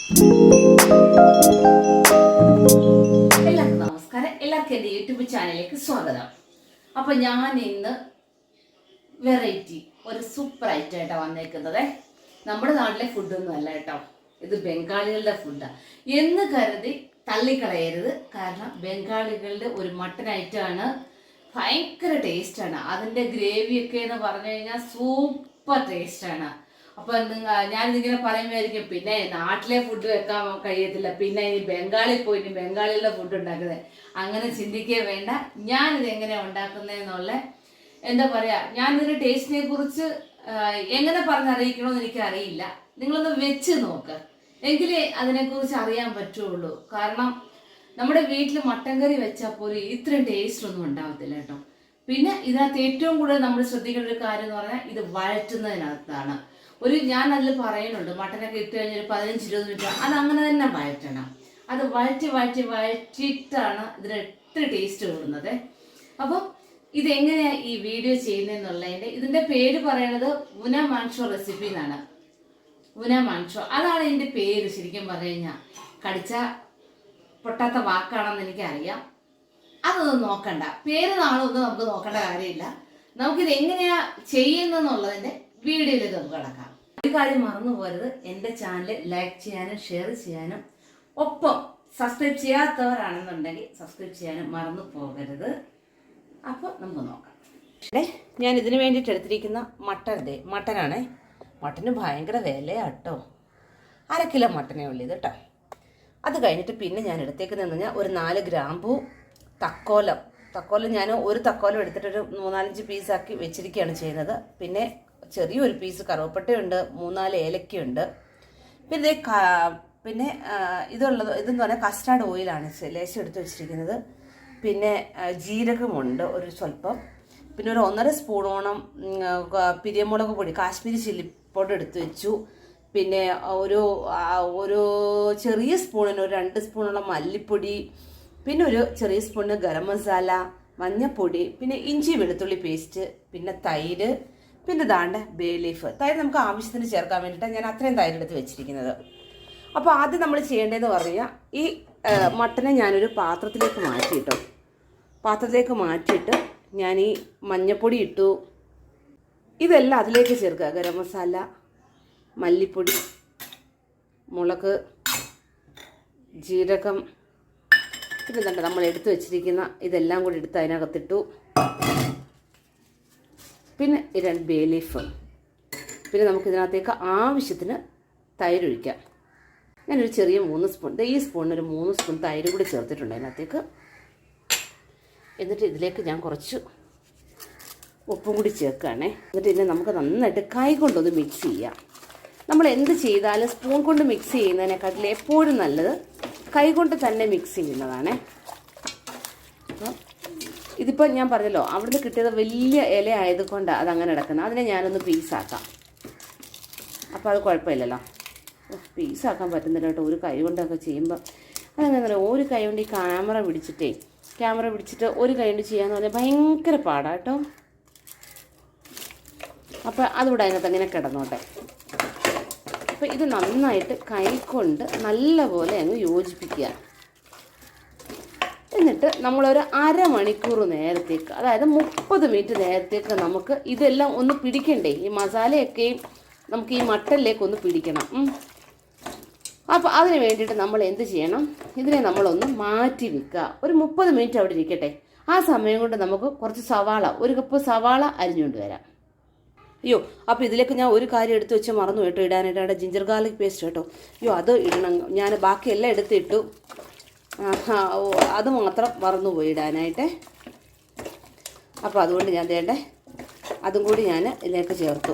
എല്ലാവർക്കും നമസ്കാരം. എല്ലാവർക്കും എൻ്റെ യൂട്യൂബ് ചാനലിലേക്ക് സ്വാഗതം. അപ്പോൾ ഞാൻ ഇന്ന് വെറൈറ്റി ഒരു സൂപ്പർ ഐറ്റം ആയിട്ടാണ് വന്നേക്കുന്നത്. നമ്മുടെ നാട്ടിലെ ഫുഡൊന്നും അല്ല കേട്ടോ, ഇത് ബംഗാളികളുടെ ഫുഡാണ് എന്ന് കരുതി തള്ളിക്കളയരുത്. കാരണം ബംഗാളികളുടെ ഒരു മട്ടൺ ഐറ്റമാണ്, ഭയങ്കര ടേസ്റ്റാണ്. അതിൻ്റെ ഗ്രേവിയൊക്കെ എന്ന് പറഞ്ഞു കഴിഞ്ഞാൽ സൂപ്പർ ടേസ്റ്റാണ്. അപ്പൊ ഞാനിതിങ്ങനെ പറയുമ്പോഴായിരിക്കും പിന്നെ നാട്ടിലെ ഫുഡ് വെക്കാൻ കഴിയത്തില്ല, പിന്നെ ഇനി ബംഗാളിൽ പോയിട്ട് ബംഗാളികളുടെ ഫുഡ് ഉണ്ടാക്കുന്നത്. അങ്ങനെ ചിന്തിക്കേ വേണ്ട. ഞാനിത് എങ്ങനെയാണ് ഉണ്ടാക്കുന്നതെന്നുള്ള എന്താ പറയാ, ഞാനിതിന്റെ ടേസ്റ്റിനെ കുറിച്ച് എങ്ങനെ പറഞ്ഞറിയിക്കണമെന്ന് എനിക്ക് അറിയില്ല. നിങ്ങളൊന്ന് വെച്ച് നോക്ക്, എങ്കിലേ അതിനെക്കുറിച്ച് അറിയാൻ പറ്റുള്ളൂ. കാരണം നമ്മുടെ വീട്ടിൽ മട്ടൻ കറി വെച്ചാൽ പോലും ഇത്രയും ടേസ്റ്റ് ഒന്നും ഉണ്ടാവത്തില്ല കേട്ടോ. പിന്നെ ഇതിനകത്ത് ഏറ്റവും കൂടുതൽ നമ്മൾ ശ്രദ്ധിക്കേണ്ട ഒരു കാര്യം എന്ന് പറഞ്ഞാൽ ഇത് വഴറ്റുന്നതിനകത്താണ്. ഞാൻ അതിൽ പറയുന്നുണ്ട്, മട്ടനൊക്കെ ഇട്ട് കഴിഞ്ഞാൽ 15-20 മിനിറ്റ് അത് അങ്ങനെ തന്നെ വഴറ്റണം. അത് വഴറ്റിയിട്ടാണ് ഇതിന് എട്ട് ടേസ്റ്റ് കൂടുന്നത്. അപ്പം ഇതെങ്ങനെയാണ് ഈ വീഡിയോ ചെയ്യുന്നതെന്നുള്ളതിൻ്റെ ഇതിൻ്റെ പേര് പറയണത് വുന മാങ്ഷോ റെസിപ്പി എന്നാണ്. വുന മാങ്ഷോ അതാണ് ഇതിൻ്റെ പേര്. ശരിക്കും പറഞ്ഞു കഴിഞ്ഞാൽ കടിച്ച പൊട്ടാത്ത വാക്കാണെന്ന് എനിക്കറിയാം. അതൊന്നും നോക്കണ്ട, പേര് നാളൊന്നും നമുക്ക് നോക്കേണ്ട കാര്യമില്ല. നമുക്കിത് എങ്ങനെയാ ചെയ്യുന്നതെന്നുള്ളതിൻ്റെ വീഡിയോയിലേക്ക് നമുക്ക് കിടക്കാം. ഒരു കാര്യം മറന്നു പോരുത്, എൻ്റെ ചാനൽ ലൈക്ക് ചെയ്യാനും ഷെയർ ചെയ്യാനും ഒപ്പം സബ്സ്ക്രൈബ് ചെയ്യാത്തവരാണെന്നുണ്ടെങ്കിൽ സബ്സ്ക്രൈബ് ചെയ്യാനും മറന്നു പോകരുത്. അപ്പോൾ നമുക്ക് നോക്കാം. ഞാൻ ഇതിന് വേണ്ടിയിട്ട് എടുത്തിരിക്കുന്ന മട്ടനാണേ. മട്ടന് ഭയങ്കര വിലയാട്ടോ. 1/2 കിലോ മട്ടനേ ഉള്ളൂ ഇത് കേട്ടോ. അത് കഴിഞ്ഞിട്ട് പിന്നെ ഞാൻ എടുത്തേക്കുന്നതെന്ന് പറഞ്ഞാൽ ഒരു 4 ഗ്രാമ്പൂ, തക്കോലം ഞാൻ ഒരു തക്കോലം എടുത്തിട്ടൊരു 3-4 പീസാക്കി വെച്ചിരിക്കുകയാണ് ചെയ്യുന്നത്. പിന്നെ ചെറിയൊരു പീസ് കറുവപ്പട്ടയുണ്ട്, 3-4 ഏലക്കയുണ്ട്. പിന്നെ ഇതെന്ന് പറഞ്ഞാൽ കസ്റ്റാർഡ് ഓയിലാണ് ലേശം എടുത്ത് വെച്ചിരിക്കുന്നത്. പിന്നെ ജീരകമുണ്ട് ഒരു സ്വല്പം. പിന്നെ ഒരു 1.5 സ്പൂണോളം പിരിയമുളക് പൊടി, കാശ്മീരി ചില്ലി പൗഡർ എടുത്ത് വെച്ചു. പിന്നെ ഒരു ചെറിയ സ്പൂണിന് ഒരു 2 സ്പൂണോളം മല്ലിപ്പൊടി, പിന്നെ ഒരു ചെറിയ സ്പൂണിന് ഗരം മസാല, മഞ്ഞൾപ്പൊടി, പിന്നെ ഇഞ്ചി വെളുത്തുള്ളി പേസ്റ്റ്, പിന്നെ തൈര്, പിന്നെ ബേ ലീഫ്. തൈര് നമുക്ക് ആവശ്യത്തിന് ചേർക്കാൻ വേണ്ടിയിട്ടാണ് ഞാൻ അത്രയും തൈര് എടുത്ത് വെച്ചിരിക്കുന്നത്. അപ്പോൾ ആദ്യം നമ്മൾ ചെയ്യേണ്ടതെന്ന് പറഞ്ഞാൽ ഈ മട്ടനെ ഞാനൊരു പാത്രത്തിലേക്ക് മാറ്റിയിട്ട് ഞാൻ ഈ മഞ്ഞൾപ്പൊടി ഇട്ടു. ഇതെല്ലാം അതിലേക്ക് ചേർക്കുക. ഗരം മസാല, മല്ലിപ്പൊടി, മുളക്, ജീരകം, പിന്നെ നമ്മൾ എടുത്ത് വെച്ചിരിക്കുന്ന ഇതെല്ലാം കൂടി എടുത്ത് അതിനകത്തിട്ടു. പിന്നെ 2 ബേ ലീഫ്. പിന്നെ നമുക്കിതിനകത്തേക്ക് ആവശ്യത്തിന് തൈര് ഒഴിക്കാം. ഞാനൊരു ചെറിയ 3 സ്പൂൺ, ഈ സ്പൂണിനൊരു 3 സ്പൂൺ തൈര് കൂടി ചേർത്തിട്ടുണ്ട് അതിനകത്തേക്ക്. എന്നിട്ട് ഇതിലേക്ക് ഞാൻ കുറച്ച് ഉപ്പും കൂടി ചേർക്കുകയാണേ. എന്നിട്ട് ഇതിനെ നമുക്ക് നന്നായിട്ട് കൈ കൊണ്ടൊന്ന് മിക്സ് ചെയ്യാം. നമ്മൾ എന്ത് ചെയ്താലും സ്പൂൺ കൊണ്ട് മിക്സ് ചെയ്യുന്നതിനെക്കാട്ടിൽ എപ്പോഴും നല്ലത് കൈ കൊണ്ട് തന്നെ മിക്സ് ചെയ്യുന്നതാണേ. അപ്പം ഇതിപ്പോൾ ഞാൻ പറഞ്ഞല്ലോ, അവിടുന്ന് കിട്ടിയത് വലിയ ഇല ആയതുകൊണ്ട് അതങ്ങനെ കിടക്കുന്നത്. അതിനെ ഞാനൊന്ന് പീസാക്കാം. അപ്പോൾ അത് കുഴപ്പമില്ലല്ലോ. പീസാക്കാൻ പറ്റുന്നില്ല കേട്ടോ, ഒരു കൈ കൊണ്ടൊക്കെ ചെയ്യുമ്പോൾ. അതെങ്ങനെ ഒരു കൈ കൊണ്ട് ഈ ക്യാമറ പിടിച്ചിട്ട് ഒരു കൈ കൊണ്ട് ചെയ്യാന്ന് പറഞ്ഞാൽ ഭയങ്കര പാടാണ് കേട്ടോ. അപ്പോൾ അതുകൂടെ അതിനകത്ത് അങ്ങനെ കിടന്നോട്ടെ. അപ്പോൾ ഇത് നന്നായിട്ട് കൈകൊണ്ട് നല്ലപോലെ അങ്ങ് യോജിപ്പിക്കുക. എന്നിട്ട് നമ്മളൊരു 1/2 മണിക്കൂർ നേരത്തേക്ക്, അതായത് 30 മിനിറ്റ് നേരത്തേക്ക് നമുക്ക് ഇതെല്ലാം ഒന്ന് പിടിക്കണ്ടേ, ഈ മസാലയൊക്കെയും നമുക്ക് ഈ മട്ടനിലേക്ക് ഒന്ന് പിടിക്കണം. അപ്പോൾ അതിന് വേണ്ടിയിട്ട് നമ്മൾ എന്ത് ചെയ്യണം, ഇതിനെ നമ്മളൊന്ന് മാറ്റി വെക്കുക. ഒരു 30 മിനിറ്റ് അവിടെ ഇരിക്കട്ടെ. ആ സമയം കൊണ്ട് നമുക്ക് കുറച്ച് സവാള, 1 കപ്പ് സവാള അരിഞ്ഞുകൊണ്ട് വരാം. അപ്പോൾ ഇതിലേക്ക് ഞാൻ ഒരു കാര്യം എടുത്ത് വെച്ച് മറന്നു കേട്ടോ ഇടാനായിട്ട്, ജിഞ്ചർ ഗാർലിക് പേസ്റ്റ് കേട്ടോ. അത് ഇടണം. ഞാൻ ബാക്കിയെല്ലാം എടുത്തിട്ടു, അത് മാത്രം മറന്നുപോയി ഇടാനായിട്ട്. അപ്പോൾ അതുകൊണ്ട് ഞാൻ അതും കൂടി ഞാൻ ഇതിലേക്ക് ചേർത്തു.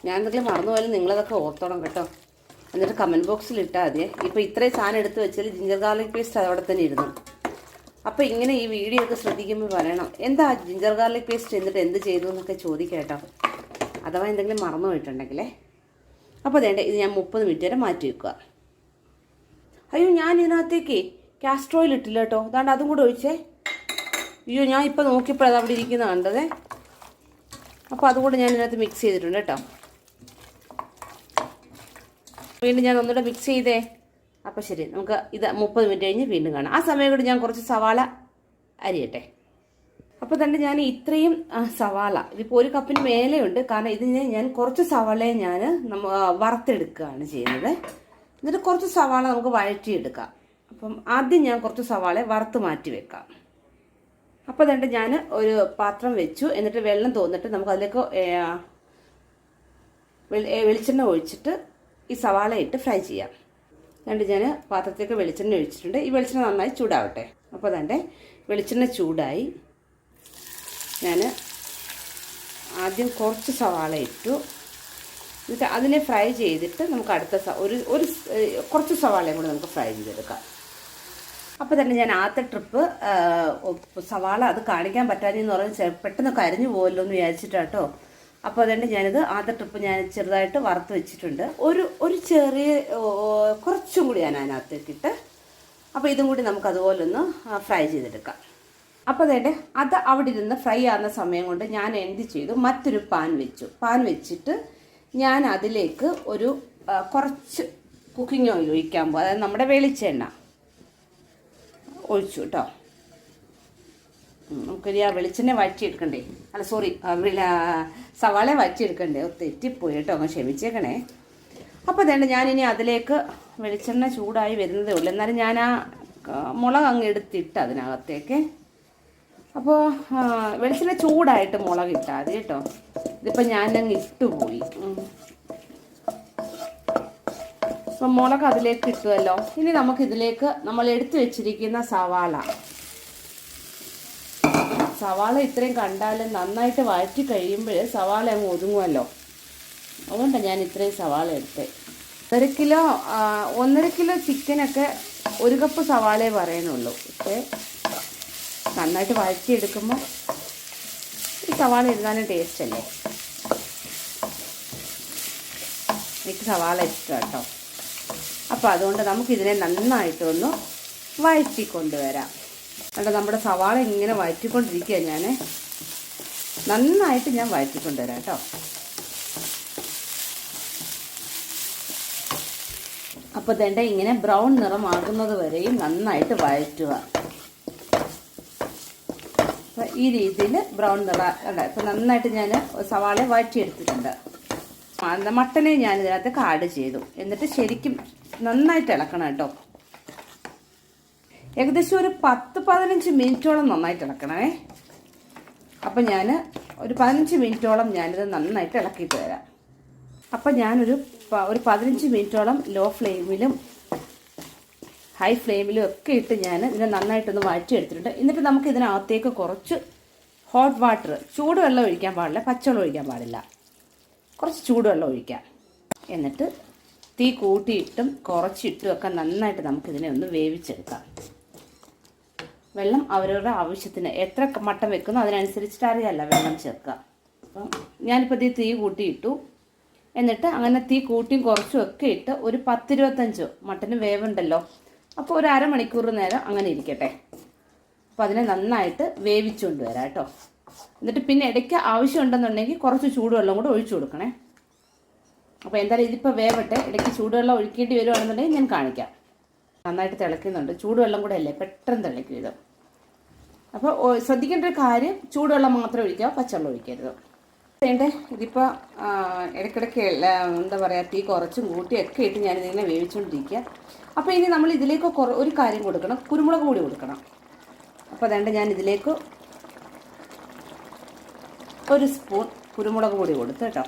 ഞാൻ എന്തെങ്കിലും മറന്നുപോയാലും നിങ്ങളതൊക്കെ ഓർത്തോണം കേട്ടോ. എന്നിട്ട് കമൻറ്റ് ബോക്സിൽ ഇട്ടാൽ മതിയേ. ഇപ്പോൾ ഇത്രയും സാധനം എടുത്ത് വെച്ചാൽ ജിഞ്ചർ ഗാർലിക് പേസ്റ്റ് അവിടെ തന്നെ ഇരുന്നു. അപ്പോൾ ഇങ്ങനെ ഈ വീഡിയോ ഒക്കെ ശ്രദ്ധിക്കുമ്പോൾ പറയണം, എന്താ ജിഞ്ചർ ഗാർലിക് പേസ്റ്റ് എന്നിട്ട് എന്ത് ചെയ്തു എന്നൊക്കെ ചോദിക്കാം കേട്ടോ, അഥവാ എന്തെങ്കിലും മറന്നു പോയിട്ടുണ്ടെങ്കിലേ. അപ്പോൾ ഇത് ഞാൻ 30 മിനിറ്റ് വരെ മാറ്റി വെക്കുക. ഞാൻ ഇതിനകത്തേക്ക് കാസ്റ്റർ ഓയിൽ ഇട്ടില്ല കേട്ടോ. അതും കൂടെ ഒഴിച്ചേ. ഞാൻ ഇപ്പോൾ നോക്കിയപ്പോൾ അത് അവിടെ ഇരിക്കുന്ന കണ്ടതേ. അപ്പോൾ അതുകൂടെ ഞാൻ ഇതിനകത്ത് മിക്സ് ചെയ്തിട്ടുണ്ട് കേട്ടോ. വീണ്ടും ഞാൻ ഒന്നുകൂടെ മിക്സ് ചെയ്തേ. അപ്പോൾ ശരി, നമുക്ക് ഇത് 30 മിനിറ്റ് കഴിഞ്ഞ് വീണ്ടും കാണാം. ആ സമയം കൂടി ഞാൻ കുറച്ച് സവാള അരിയട്ടെ. അപ്പോൾ തന്നെ ഞാൻ ഇത്രയും സവാള, ഇതിപ്പോൾ 1 കപ്പിന് മേലെയുണ്ട്. കാരണം ഇതിന് ഞാൻ കുറച്ച് സവാളയെ ഞാൻ വറുത്തെടുക്കുകയാണ് ചെയ്യുന്നത്. എന്നിട്ട് കുറച്ച് സവാള നമുക്ക് വഴറ്റിയെടുക്കാം. അപ്പം ആദ്യം ഞാൻ കുറച്ച് സവാള വറുത്ത് മാറ്റി വെക്കാം. അപ്പോൾ തന്നെ ഞാൻ ഒരു പാത്രം വെച്ചു. എന്നിട്ട് വെള്ളം തോന്നിട്ട് നമുക്ക് അതിലേക്ക് വെളിച്ചെണ്ണ ഒഴിച്ചിട്ട് ഈ സവാള ഇട്ട് ഫ്രൈ ചെയ്യാം. എന്നിട്ട് ഞാൻ പാത്രത്തിലേക്ക് വെളിച്ചെണ്ണ ഒഴിച്ചിട്ടുണ്ട്. ഈ വെളിച്ചെണ്ണ നന്നായി ചൂടാവട്ടെ. അപ്പോൾ തന്നെ വെളിച്ചെണ്ണ ചൂടായി. ഞാൻ ആദ്യം കുറച്ച് സവാള ഇട്ടു. എന്നിട്ട് അതിനെ ഫ്രൈ ചെയ്തിട്ട് നമുക്ക് അടുത്ത കുറച്ച് സവാളയും കൂടെ നമുക്ക് ഫ്രൈ ചെയ്തെടുക്കാം. അപ്പോൾ തന്നെ ഞാൻ ആദ്യത്തെ ട്രിപ്പ് സവാള അത് കാണിക്കാൻ പറ്റാതെന്ന് പറഞ്ഞാൽ പെട്ടെന്ന് കരിഞ്ഞു പോകല്ലോ എന്ന് വിചാരിച്ചിട്ടാട്ടോ. അപ്പോൾ അതുകൊണ്ട് ഞാനിത് ആദ്യത്തെ ട്രിപ്പ് ഞാൻ ചെറുതായിട്ട് വറുത്ത് വെച്ചിട്ടുണ്ട്. ഒരു ചെറിയ കുറച്ചും കൂടി ഞാൻ അതിനകത്തേക്കിട്ട്. അപ്പോൾ ഇതും കൂടി നമുക്ക് അതുപോലെ ഒന്ന് ഫ്രൈ ചെയ്തെടുക്കാം. അപ്പോൾ അതുകൊണ്ട് അത് അവിടെ ഇരുന്ന് ഫ്രൈ ആകുന്ന സമയം കൊണ്ട് ഞാൻ എന്ത് ചെയ്തു, മറ്റൊരു പാൻ വെച്ചു. പാൻ വെച്ചിട്ട് ഞാൻ അതിലേക്ക് ഒരു കുറച്ച് കുക്കിംഗ് ഓയിൽ ഒഴിക്കാൻ പോകും. അതായത് നമ്മുടെ വെളിച്ചെണ്ണ ഒഴിച്ചു കേട്ടോ. നമുക്കൊരു വെളിച്ചെണ്ണ വഴറ്റിയെടുക്കണ്ടേ, അല്ല സോറി സവാള വഴറ്റിയെടുക്കണ്ടേ, തെറ്റിപ്പോയി കേട്ടോ, അങ്ങ് ക്ഷമിച്ചേക്കണേ. അപ്പോൾ അതേണ്ട ഞാനിനി അതിലേക്ക് വെളിച്ചെണ്ണ ചൂടായി വരുന്നതേ ഉള്ളൂ. എന്നാലും ഞാൻ ആ മുളക് അങ്ങ് എടുത്തിട്ട് അതിനകത്തേക്ക്. അപ്പോൾ വെളിച്ചെണ്ണ ചൂടായിട്ട് മുളക് ഇട്ടാൽ മതി കേട്ടോ. ഇതിപ്പോൾ ഞാനങ്ങ് ഇട്ടുപോയി. അപ്പം മുളക് അതിലേക്ക് ഇട്ടുമല്ലോ. ഇനി നമുക്കിതിലേക്ക് നമ്മൾ എടുത്തു വെച്ചിരിക്കുന്ന സവാള ഇത്രയും കണ്ടാലും നന്നായിട്ട് വഴറ്റി കഴിയുമ്പോൾ സവാള അങ്ങ് ഒതുങ്ങുമല്ലോ. അതുകൊണ്ടാണ് ഞാൻ ഇത്രയും സവാള എടുത്തത്. 1.5 കിലോ ചിക്കനൊക്കെ 1 കപ്പ് സവാളയെ പറയുന്നുള്ളൂ. പക്ഷേ നന്നായിട്ട് വഴറ്റിയെടുക്കുമ്പോൾ ഈ സവാള ഇരുന്നാലും ടേസ്റ്റ് അല്ലേ. എനിക്ക് സവാള ഇഷ്ടം കേട്ടോ. അപ്പോൾ അതുകൊണ്ട് നമുക്കിതിനെ നന്നായിട്ടൊന്ന് വഴറ്റിക്കൊണ്ടുവരാം. എന്നിട്ട് നമ്മുടെ സവാള ഇങ്ങനെ വഴറ്റിക്കൊണ്ടിരിക്കുക. നന്നായിട്ട് ഞാൻ വഴറ്റിക്കൊണ്ടുവരാം കേട്ടോ. അപ്പോൾ ഇതെൻ്റെ ഇങ്ങനെ ബ്രൗൺ നിറമാകുന്നത് വരെയും നന്നായിട്ട് വഴറ്റുക. അപ്പോൾ ഈ രീതിയിൽ ബ്രൗൺ നിറം ഇപ്പം നന്നായിട്ട് ഞാൻ സവാള വഴറ്റിയെടുത്തിട്ടുണ്ട്. മട്ടനെ ഞാൻ ഇതിനകത്ത് ആഡ് ചെയ്തു. എന്നിട്ട് ശരിക്കും നന്നായിട്ട് ഇളക്കണം കേട്ടോ. ഏകദേശം ഒരു 10-15 മിനിറ്റോളം നന്നായിട്ട് ഇളക്കണേ. അപ്പം ഞാൻ ഒരു 15 മിനിറ്റോളം ഞാനിത് നന്നായിട്ട് ഇളക്കിയിട്ട് വരാം. അപ്പം ഞാനൊരു 15 മിനിറ്റോളം ലോ ഫ്ലെയിമിലും ഹൈ ഫ്ലെയിമിലും ഒക്കെ ഇട്ട് ഞാൻ ഇതിനെ നന്നായിട്ടൊന്ന് വഴറ്റിയെടുത്തിട്ടുണ്ട്. എന്നിട്ട് നമുക്ക് ഇതിനകത്തേക്ക് കുറച്ച് ഹോട്ട് വാട്ടർ, ചൂടുവെള്ളം ഒഴിക്കാൻ പാടില്ല, പച്ചവെള്ളം ഒഴിക്കാൻ പാടില്ല, കുറച്ച് ചൂടുവെള്ളം ഒഴിക്കാം. എന്നിട്ട് തീ കൂട്ടിയിട്ടും കുറച്ചിട്ടും ഒക്കെ നന്നായിട്ട് നമുക്കിതിനെ ഒന്ന് വേവിച്ചെടുക്കാം. വെള്ളം അവരവരുടെ ആവശ്യത്തിന് എത്ര മട്ടൻ വെക്കുന്നോ അതിനനുസരിച്ചിട്ട് അറിയാമല്ലോ വെള്ളം ചേർക്കുക. അപ്പം ഞാനിപ്പോൾ തീ കൂട്ടിയിട്ടു. എന്നിട്ട് അങ്ങനെ തീ കൂട്ടിയും കുറച്ചും ഒക്കെ ഇട്ട് ഒരു 10-25 മട്ടന് വേവുണ്ടല്ലോ. അപ്പോൾ ഒരു അരമണിക്കൂർ നേരം അങ്ങനെ ഇരിക്കട്ടെ. അപ്പോൾ അതിനെ നന്നായിട്ട് വേവിച്ചുകൊണ്ട് വരാം കേട്ടോ. എന്നിട്ട് പിന്നെ ഇടയ്ക്ക് ആവശ്യമുണ്ടെന്നുണ്ടെങ്കിൽ കുറച്ച് ചൂടുവെള്ളം കൂടെ ഒഴിച്ചു കൊടുക്കണേ. അപ്പോൾ എന്തായാലും ഇതിപ്പോൾ വേവട്ടെ. ഇടയ്ക്ക് ചൂടുവെള്ളം ഒഴിക്കേണ്ടി വരുവാണെന്നുണ്ടെങ്കിൽ ഞാൻ കാണിക്കാം. നന്നായിട്ട് തിളയ്ക്കുന്നുണ്ട്. ചൂടുവെള്ളം കൂടെ അല്ലേ, പെട്ടെന്ന് തിളയ്ക്കും ഇത്. അപ്പോൾ ശ്രദ്ധിക്കേണ്ട ഒരു കാര്യം, ചൂടുവെള്ളം മാത്രം ഒഴിക്കുക, പച്ചവെള്ളം ഒഴിക്കരുത്. വേണ്ടേ ഇതിപ്പോൾ ഇടയ്ക്കിടയ്ക്ക് എന്താ പറയുക, തീ കുറച്ചും കൂട്ടിയൊക്കെ ഇട്ട് ഞാനിതിങ്ങനെ വേവിച്ചുകൊണ്ടിരിക്കുക. അപ്പോൾ ഇനി നമ്മൾ ഇതിലേക്ക് ഒരു കാര്യം കൊടുക്കണം, കുരുമുളക് പൊടി കൊടുക്കണം. അപ്പോൾ അതുകൊണ്ട് ഞാൻ ഇതിലേക്ക് 1 സ്പൂൺ കുരുമുളക് പൊടി കൊടുത്തു കേട്ടോ.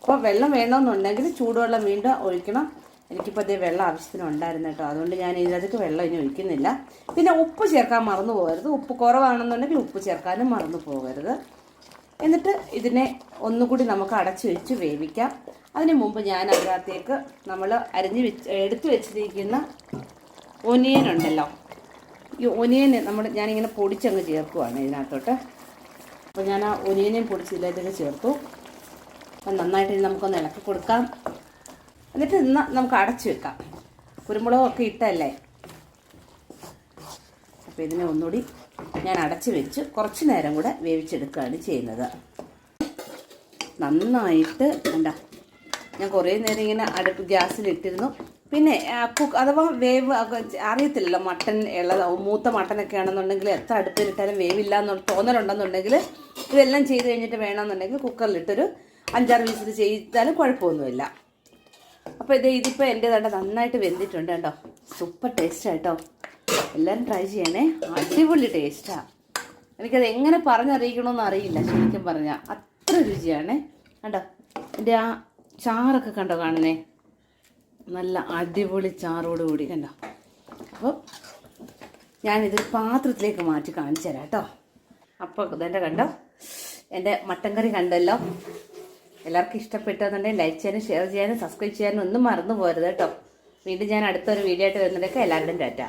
അപ്പോൾ വെള്ളം വേണമെന്നുണ്ടെങ്കിൽ ചൂടുവെള്ളം വീണ്ടും ഒഴിക്കണം. എനിക്കിപ്പോൾ അതേ വെള്ളം ആവശ്യത്തിന് ഉണ്ടായിരുന്നു കേട്ടോ. അതുകൊണ്ട് ഞാൻ ഇതിനകത്തേക്ക് വെള്ളം ഇനി ഒഴിക്കുന്നില്ല. പിന്നെ ഉപ്പ് ചേർക്കാൻ മറന്നു പോകരുത്. ഉപ്പ് കുറവാണെന്നുണ്ടെങ്കിൽ ഉപ്പ് ചേർക്കാനും മറന്നു പോകരുത്. എന്നിട്ട് ഇതിനെ ഒന്നുകൂടി നമുക്ക് അടച്ചു വെച്ച് വേവിക്കാം. അതിന് മുമ്പ് ഞാൻ അതിനകത്തേക്ക് നമ്മൾ എടുത്തു വെച്ചിരിക്കുന്ന ഒനിയൻ ഉണ്ടല്ലോ, ഈ ഒനിയൻ ഞാനിങ്ങനെ പൊടിച്ചങ്ങ് ചേർക്കുവാണ് ഇതിനകത്തോട്ട്. അപ്പോൾ ഞാൻ ആ ഒനിയനെയും പൊടിച്ചിതിലേക്ക് ചേർത്തു. അപ്പം നന്നായിട്ട് നമുക്കൊന്ന് ഇളക്കി കൊടുക്കാം. എന്നിട്ട് നമുക്ക് അടച്ചു വെക്കാം. കുരുമുളകൊക്കെ ഇട്ടല്ലേ. അപ്പോൾ ഇതിനെ ഒന്നുകൂടി ഞാൻ അടച്ചു വെച്ച് കുറച്ച് നേരം കൂടെ വേവിച്ചെടുക്കുകയാണ് ചെയ്യുന്നത്. നന്നായിട്ട് എന്താ ഞാൻ കുറേ നേരം ഇങ്ങനെ ഗ്യാസിലിട്ടിരുന്നു. പിന്നെ അഥവാ വേവ് അറിയത്തില്ലല്ലോ, മട്ടൻ മൂത്ത മട്ടനൊക്കെ ആണെന്നുണ്ടെങ്കിൽ എത്ര അടുപ്പിലിട്ടാലും വേവില്ല എന്ന് തോന്നലുണ്ടെന്നുണ്ടെങ്കിൽ ഇതെല്ലാം ചെയ്ത് കഴിഞ്ഞിട്ട് വേണമെന്നുണ്ടെങ്കിൽ കുക്കറിലിട്ടൊരു 5-6 വിസിൽ ചെയ്താലും കുഴപ്പമൊന്നുമില്ല. അപ്പോൾ ഇതിപ്പോൾ എൻ്റേതായിട്ട് നന്നായിട്ട് വെന്തിട്ടുണ്ട് കേട്ടോ. സൂപ്പർ ടേസ്റ്റാണ് കേട്ടോ. എല്ലാവരും ട്രൈ ചെയ്യണേ, അടിപൊളി ടേസ്റ്റാണ്. എനിക്കത് എങ്ങനെ പറഞ്ഞറിയിക്കണമെന്ന് അറിയില്ല, ശരിക്കും പറഞ്ഞാൽ അത്ര രുചിയാണ് കണ്ടോ. എൻ്റെ ആ ചാറൊക്കെ കണ്ടോ കാണുന്നേ, നല്ല അടിപൊളി ചാറോടുകൂടി കണ്ടോ. അപ്പോൾ ഞാനിതൊരു പാത്രത്തിലേക്ക് മാറ്റി കാണിച്ചു തരാം കേട്ടോ. അപ്പോൾ ഇതെൻ്റെ കണ്ടോ, എൻ്റെ മട്ടൻ കറി കണ്ടല്ലോ. എല്ലാവർക്കും ഇഷ്ടപ്പെട്ടെന്നുണ്ടെങ്കിൽ ലൈക്ക് ചെയ്യാനും ഷെയർ ചെയ്യാനും സബ്സ്ക്രൈബ് ചെയ്യാനും ഒന്നും മറന്നു പോരുത് കേട്ടോ. വീണ്ടും ഞാൻ അടുത്തൊരു വീഡിയോ ആയിട്ട് വരുന്നതൊക്കെ എല്ലാവരുടെയും ടാറ്റ.